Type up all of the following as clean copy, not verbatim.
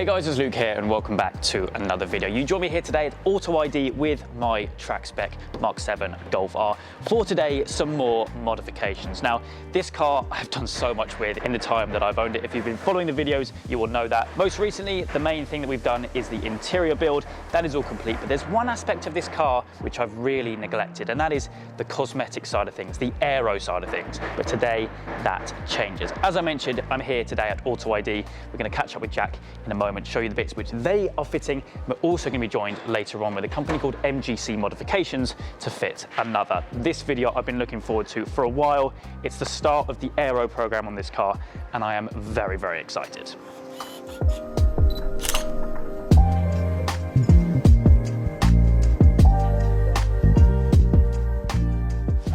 guys, it's Luke here and welcome back to another video. You join me here today at AutoID with my track spec MK7 Golf R for today some more modifications. Now this car I've done so much with in the time that I've owned it. If you've been following the videos you will know that. Most recently the main thing that we've done is the interior build. That is all complete, but there's one aspect of this car which I've really neglected, and that is the cosmetic side of things, the aero side of things. But today that changes. As I mentioned, I'm here today at AutoID. We're going to catch up with Jack in a moment, show you the bits which they are fitting. We're also going to be joined later on with a company called MGC Modifications to fit another. This video I've been looking forward to for a while. It's the start of the Aero program on this car and I am very, very excited.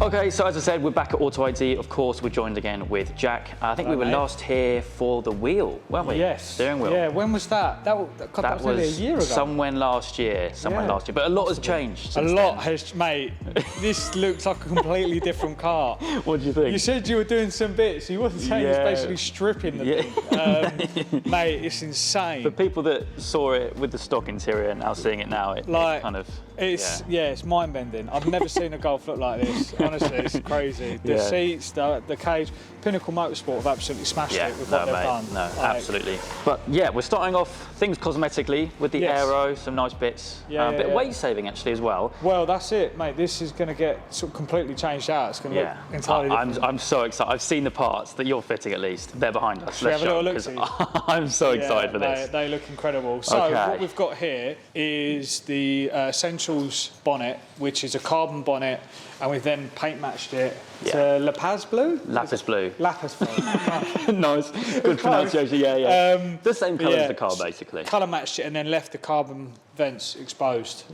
Okay, so as I said, we're back at AutoID. Of course, we're joined again with Jack. I think we were last here for the wheel, weren't we? Yes. Steering wheel. Yeah, when was that? That was nearly a year ago. Somewhere last year, last year. But a lot has changed since then. has, mate. This looks like a completely different car. What do you think? You said you were doing some bits. You wasn't saying it's basically stripping the thing. Mate, it's insane. For people that saw it with the stock interior and now seeing it now, it kind of... It's mind-bending. I've never seen a Golf look like this. Honestly, it's crazy. The seats, the cage, Pinnacle Motorsport have absolutely smashed it with what they've done. No, absolutely. But yeah, we're starting off things cosmetically with the Aero, some nice bits. A bit of weight saving actually as well. Well, that's it, mate. This is going to get sort of completely changed out. It's going to look entirely different. I'm so excited. I've seen the parts that you're fitting at least. They're behind us. Let's have a little look. I'm so excited for this. They look incredible. So what we've got here is the Essentials bonnet, which is a carbon bonnet, and we've then paint matched it to lapis blue. Lapis blue. Lapis blue. Nice, good pronunciation. The same colour as the car, basically. Colour matched it and then left the carbon vents exposed.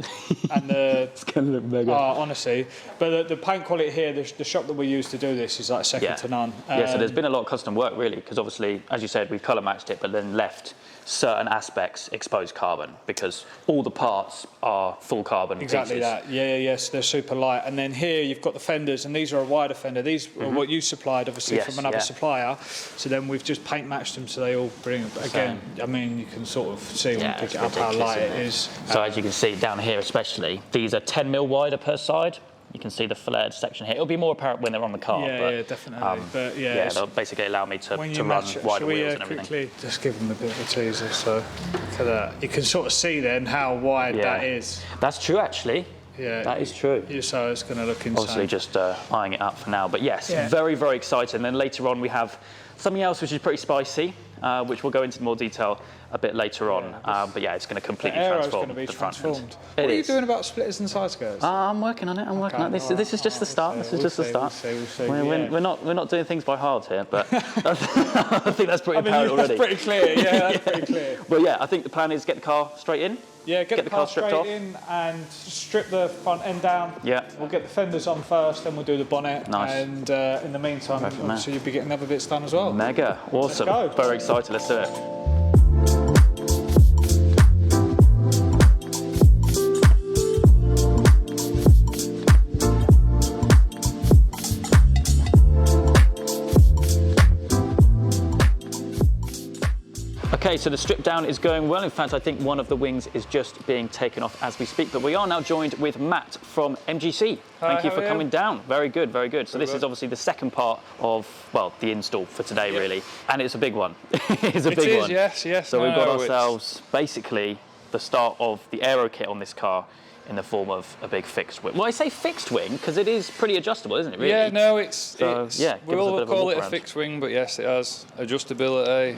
And it's gonna look mega. Honestly, but the paint quality here, the shop that we use to do this is like second to none. So there's been a lot of custom work really, because obviously, as you said, we've colour matched it, but then left certain aspects exposed carbon because all the parts are full carbon. Exactly that. Yes, they're super light. And then here you've got the fenders, and these are a wider fender. These are what you supplied, obviously, from another supplier. So then we've just paint matched them so they all bring. Again, I mean, you can sort of see when you pick it up how light it is. So as you can see down here, especially, these are 10 mil wider per side. You can see the flared section here. It'll be more apparent when they're on the car. Yeah, definitely. But they'll basically allow me to run wider wheels and everything. Quickly just give them a bit of a teaser. So look at that. You can sort of see then how wide that is. That's true, actually. Yeah, that is true. So it's going to look insane. Obviously, just eyeing it up for now. But yes, very, very exciting. And then later on, we have something else which is pretty spicy, which we'll go into more detail a bit later on. But yeah, it's going to completely transform the front end. What are you doing about splitters and side skirts? I'm working on it. I'm working on it. This is just the start. This is just the start. We're not doing things by halves here, but I think that's pretty apparent already. That's pretty clear. Yeah, that's pretty clear. But yeah, I think the plan is get the car straight in. Yeah, get the car straight in and strip the front end down. Yeah. We'll get the fenders on first, then we'll do the bonnet. Nice. And in the meantime, obviously you'll be getting other bits done as well. Mega. Awesome. Let's go. Very excited. Let's do it. Okay, so the strip down is going well. In fact, I think one of the wings is just being taken off as we speak. But we are now joined with Matt from MGC. Thank you for coming down. Very good, very good. So this is obviously the second part of, well, the install for today, really. And it's a big one. It's a big one. Yes. So we've got ourselves basically the start of the Aero kit on this car in the form of a big fixed wing. Well, I say fixed wing because it is pretty adjustable, isn't it, really? Yeah, no, it's we all call it a fixed wing, but yes, it has adjustability,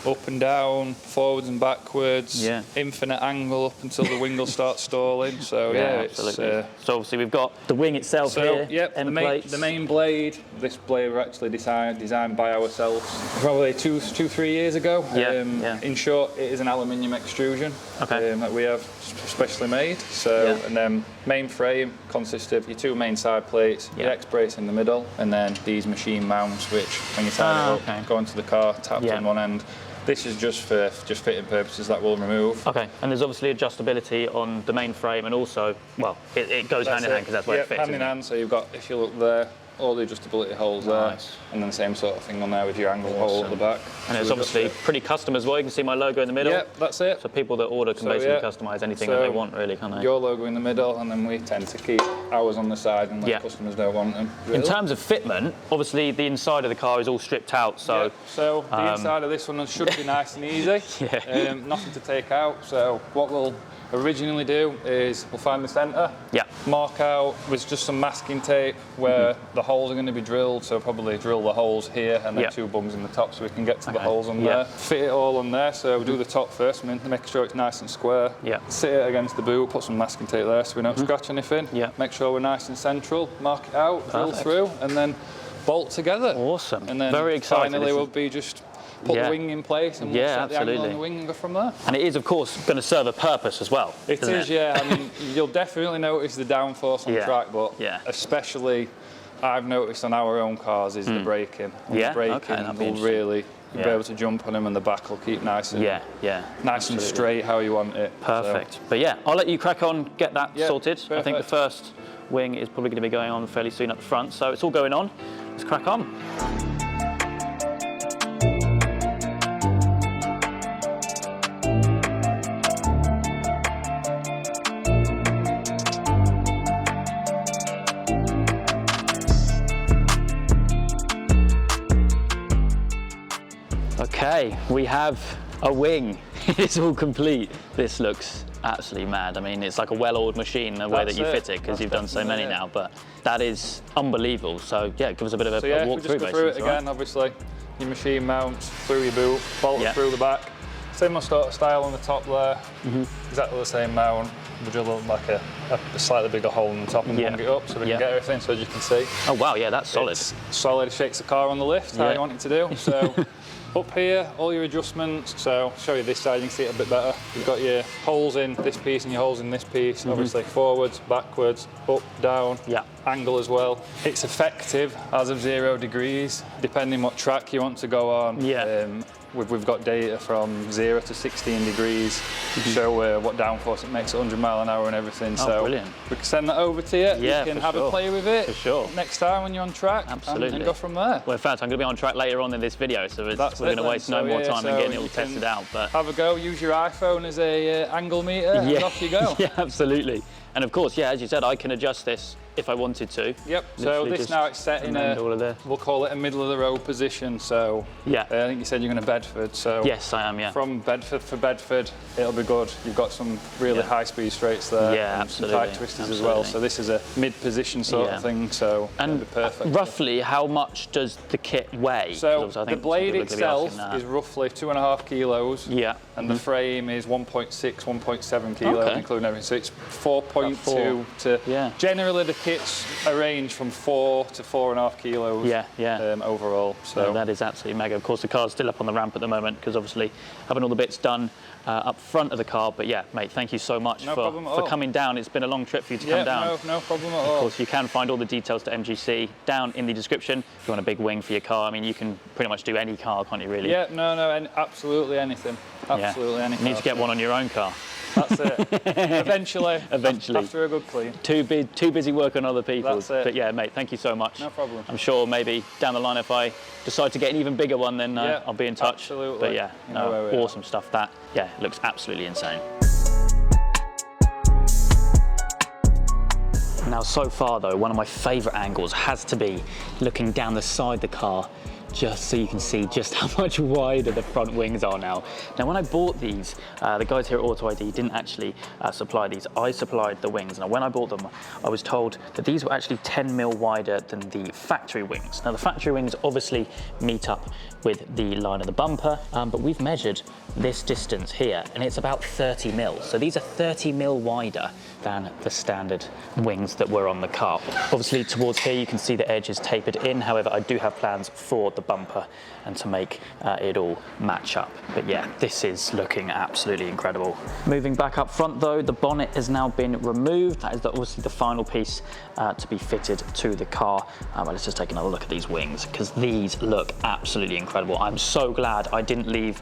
up and down, forwards and backwards, infinite angle up until the wing will start stalling. So absolutely. So obviously we've got the wing itself here. Yep, the main blade. This blade was actually designed by ourselves probably 2-3 years ago. In short, it is an aluminium extrusion that we have specially made. So, and then main frame consists of your two main side plates, your X brace in the middle, and then these machine mounts, which when you tie it up, go into the car, tapped on one end. This is just for fitting purposes that we'll remove. Okay, and there's obviously adjustability on the main frame, and also, well, it goes hand in hand because that's where it fits. Hand in hand. So you've got, if you look there, all the adjustability holes there, and then the same sort of thing on there with your angle hole at the back. And it's obviously pretty custom as well. You can see my logo in the middle. Yep, that's it. So people that order can basically customise anything that they want, really, can't they? Your logo in the middle, and then we tend to keep ours on the side unless customers don't want them. In terms of fitment, obviously the inside of the car is all stripped out, so... So the inside of this one should be nice and easy. Nothing to take out. So what we'll originally do is we'll find the centre, mark out with just some masking tape where the holes are going to be drilled, so probably drill the holes here and then 2 bungs in the top so we can get to the holes on there. Fit it all on there, so we'll do the top first, make sure it's nice and square. Sit it against the boot, put some masking tape there so we don't scratch anything. Make sure we're nice and central, mark it out, drill through, and then bolt together. Awesome. And then very exciting. Finally we'll be just put the wing in place and we'll set the angle on the wing and go from there. And it is, of course, going to serve a purpose as well. It is, yeah. I mean, you'll definitely notice the downforce on track, but especially I've noticed on our own cars is the braking. The braking will really be able to jump on them, and the back will keep nice and nice and straight how you want it. Perfect. So. But yeah, I'll let you crack on, get that sorted. Perfect. I think the first wing is probably going to be going on fairly soon up the front, so it's all going on. Let's crack on. Okay, we have a wing. It's all complete. This looks absolutely mad. I mean, it's like a well-oiled machine the way that you fit it, because you've done so many now, but that is unbelievable. So yeah, give us a bit of a walk through, basically. Through it again, obviously. Your machine mounts through your boot, bolt it through the back. Similar sort of style on the top there. Exactly the same mount. We drill like a slightly bigger hole in the top and bung it up so we can get everything, so as you can see. Oh wow, yeah, that's solid. It's solid, it shakes the car on the lift, how you want it to do. So up here, all your adjustments. So I'll show you this side, you can see it a bit better. You've got your holes in this piece and your holes in this piece. Obviously forwards, backwards, up, down, angle as well. It's effective as of 0 degrees, depending what track you want to go on. We've got data from 0 to 16 degrees to show what downforce it makes at 100 mile an hour and everything. So brilliant. We can send that over to you. You can have a play with it. For sure. Next time when you're on track. Absolutely. And go from there. Well, in fact, I'm going to be on track later on in this video, so we're going to waste no more time than getting it all tested out. But have a go. Use your iPhone as a angle meter, and off you go. Yeah, absolutely. And of course, as you said, I can adjust this if I wanted to. Yep, so this now it's set in we'll call it a middle of the road position. So I think you said you're going to Bedford. So yes, I am, From Bedford for Bedford, it'll be good. You've got some really high speed straights there. Yeah, absolutely. Some tight twisters as well. So this is a mid position sort of thing. So it'll be perfect. Roughly, how much does the kit weigh? So the blade itself is roughly 2.5 kilos. And the frame is 1.6, 1.7 kilos, including everything. So it's 4.2 to generally the kits range from 4 to 4.5 kilos overall. So that is absolutely mega. Of course, the car's still up on the ramp at the moment because obviously having all the bits done up front of the car. But yeah, mate, thank you so much for coming down. It's been a long trip for you to come down. No problem at all. Of course, you can find all the details to MGC down in the description. If you want a big wing for your car, I mean, you can pretty much do any car, can't you, really? Yeah, absolutely anything. Absolutely anything. You need to get one on your own car. That's it. Eventually. After a good clean. Too busy working on other people's. That's it. But yeah, mate, thank you so much. No problem. I'm sure maybe down the line if I decide to get an even bigger one, then I'll be in touch. Absolutely. But yeah, awesome stuff. That looks absolutely insane. Now, so far though, one of my favourite angles has to be looking down the side of the car, just so you can see just how much wider the front wings are now. Now, when I bought these, the guys here at AutoID didn't actually supply these. I supplied the wings. Now, when I bought them, I was told that these were actually 10 mil wider than the factory wings. Now, the factory wings obviously meet up with the line of the bumper, but we've measured this distance here, and it's about 30 mil. So these are 30 mil wider than the standard wings that were on the car. Obviously, towards here, you can see the edge is tapered in. However, I do have plans for the bumper and to make it all match up. But yeah, this is looking absolutely incredible. Moving back up front though, the bonnet has now been removed. That is obviously the final piece to be fitted to the car. But let's just take another look at these wings, because these look absolutely incredible. I'm so glad I didn't leave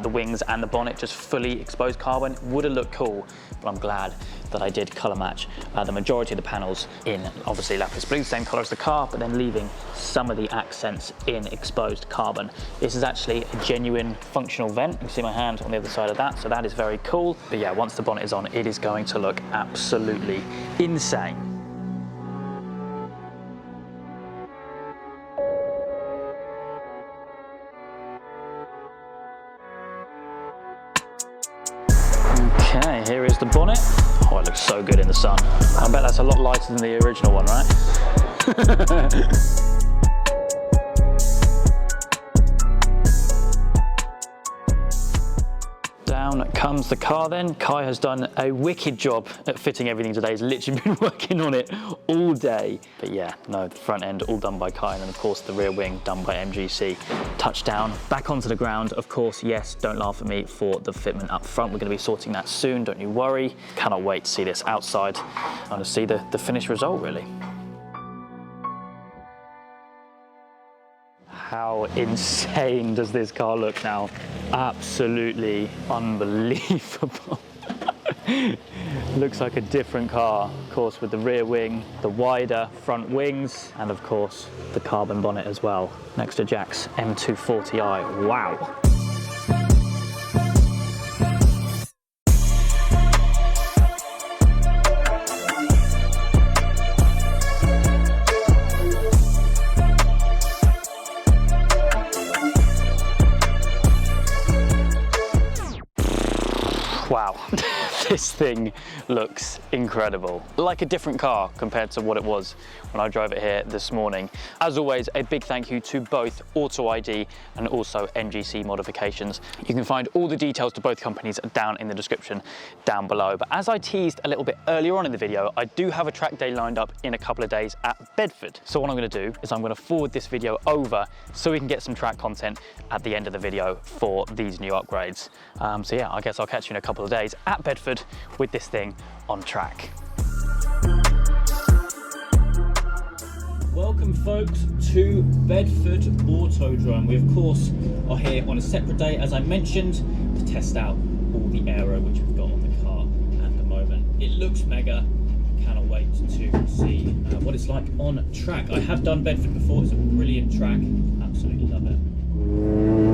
the wings and the bonnet just fully exposed carbon. Would have looked cool, but I'm glad that I did colour match the majority of the panels in obviously lapis blue, same colour as the car, but then leaving some of the accents in exposed carbon. This is actually a genuine functional vent. You can see my hand on the other side of that, so that is very cool. But yeah, once the bonnet is on, it is going to look absolutely insane. Okay, here is the bonnet. Oh, it looks so good in the sun. I bet that's a lot lighter than the original one, right? Down comes the car then. Kai has done a wicked job at fitting everything today. He's literally been working on it all day. But yeah, no, the front end all done by Kai, and then of course the rear wing done by MGC. Touchdown, back onto the ground. Of course, yes, don't laugh at me for the fitment up front. We're gonna be sorting that soon, don't you worry. Cannot wait to see this outside and to see the finished result really. How insane does this car look now? Absolutely unbelievable. Looks like a different car, of course, with the rear wing, the wider front wings, and of course the carbon bonnet as well, next to Jack's M240i. Wow. Wow, this thing looks incredible. Like a different car compared to what it was when I drove it here this morning. As always, a big thank you to both AutoID and also MGC Modifications. You can find all the details to both companies down in the description down below. But as I teased a little bit earlier on in the video, I do have a track day lined up in a couple of days at Bedford. So what I'm gonna do is I'm gonna forward this video over so we can get some track content at the end of the video for these new upgrades. So yeah, I guess I'll catch you in a couple of days at Bedford with this thing on track. Welcome folks to Bedford Autodrome. We of course are here on a separate day, as I mentioned, to test out all the Aero which we've got on the car at the moment. It looks mega. Cannot wait to see what it's like on track. I have done Bedford before. It's a brilliant track. Absolutely love it.